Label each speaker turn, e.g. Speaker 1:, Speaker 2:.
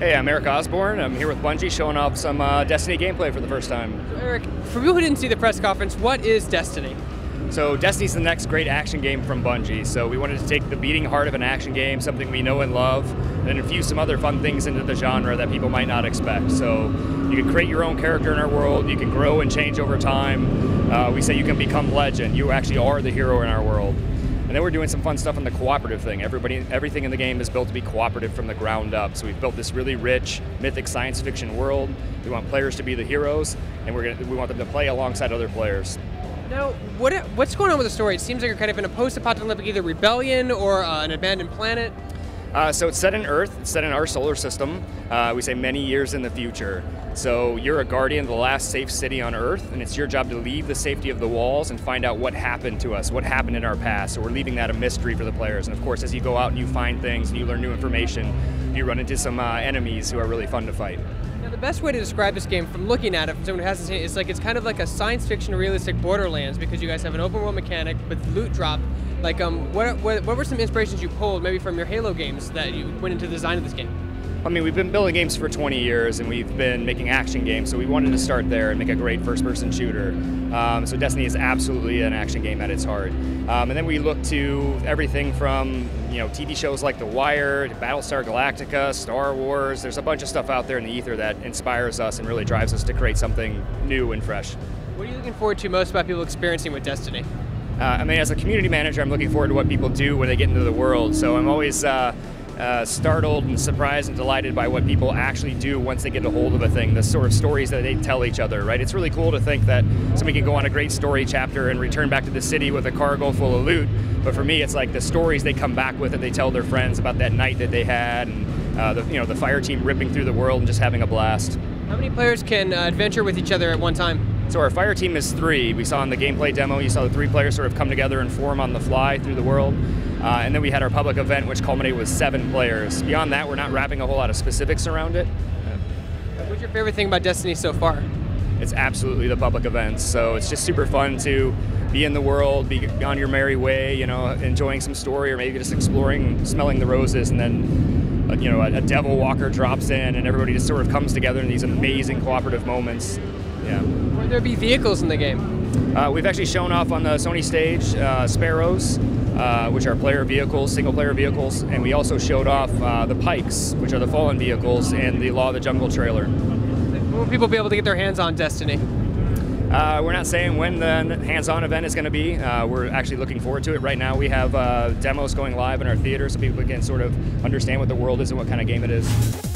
Speaker 1: Hey, I'm Eric Osborne. I'm here with Bungie showing off some Destiny gameplay for the first time.
Speaker 2: So Eric, for people who didn't see the press conference, what is Destiny?
Speaker 1: So Destiny's the next great action game from Bungie. So we wanted to take the beating heart of an action game, something we know and love, and infuse some other fun things into the genre that people might not expect. So you can create your own character in our world, you can grow and change over time. We say you can become legend. You actually are the hero in our world. And then we're doing some fun stuff on the cooperative thing. Everything in the game is built to be cooperative from the ground up. So we've built this really rich, mythic science fiction world. We want players to be the heroes, and we want them to play alongside other players.
Speaker 2: Now, what's going on with the story? It seems like you're kind of in a post-apocalyptic either rebellion or an abandoned planet.
Speaker 1: So it's set in Earth, it's set in our solar system. We say many years in the future. So you're a guardian of the last safe city on Earth, and it's your job to leave the safety of the walls and find out what happened to us, what happened in our past. So we're leaving that a mystery for the players. And of course, as you go out and you find things and you learn new information, you run into some enemies who are really fun to fight.
Speaker 2: Now, the best way to describe this game from looking at it, from someone who hasn't seen it, is like it's kind of like a science fiction realistic Borderlands, because you guys have an open world mechanic with loot drop. Like, what were some inspirations you pulled maybe from your Halo games that you went into the design of this game?
Speaker 1: I mean, we've been building games for 20 years, and we've been making action games, so we wanted to start there and make a great first-person shooter. So Destiny is absolutely an action game at its heart. And then we look to everything from TV shows like The Wire, to Battlestar Galactica, Star Wars. There's a bunch of stuff out there in the ether that inspires us and really drives us to create something new and fresh.
Speaker 2: What are you looking forward to most about people experiencing with Destiny?
Speaker 1: I mean, as a community manager, I'm looking forward to what people do when they get into the world. So I'm always startled and surprised and delighted by what people actually do once they get a hold of a thing, the sort of stories that they tell each other, right? It's really cool to think that somebody can go on a great story chapter and return back to the city with a cargo full of loot, but for me it's like the stories they come back with that they tell their friends about that night that they had, and the fire team ripping through the world and just having a blast.
Speaker 2: How many players can adventure with each other at one time?
Speaker 1: So our fire team is 3. We saw in the gameplay demo, you saw the 3 players sort of come together and form on the fly through the world. And then we had our public event, which culminated with 7 players. Beyond that, we're not wrapping a whole lot of specifics around it.
Speaker 2: What's your favorite thing about Destiny so far?
Speaker 1: It's absolutely the public events. So it's just super fun to be in the world, be on your merry way, enjoying some story, or maybe just exploring, smelling the roses, and then a devil walker drops in, and everybody just sort of comes together in these amazing cooperative moments. Yeah.
Speaker 2: Will there be vehicles in the game?
Speaker 1: We've actually shown off on the Sony stage Sparrows, which are player vehicles, single-player vehicles, and we also showed off the Pikes, which are the Fallen vehicles, in the Law of the Jungle trailer.
Speaker 2: When will people be able to get their hands on Destiny?
Speaker 1: We're not saying when the hands-on event is going to be. We're actually looking forward to it. Right now we have demos going live in our theater so people can sort of understand what the world is and what kind of game it is.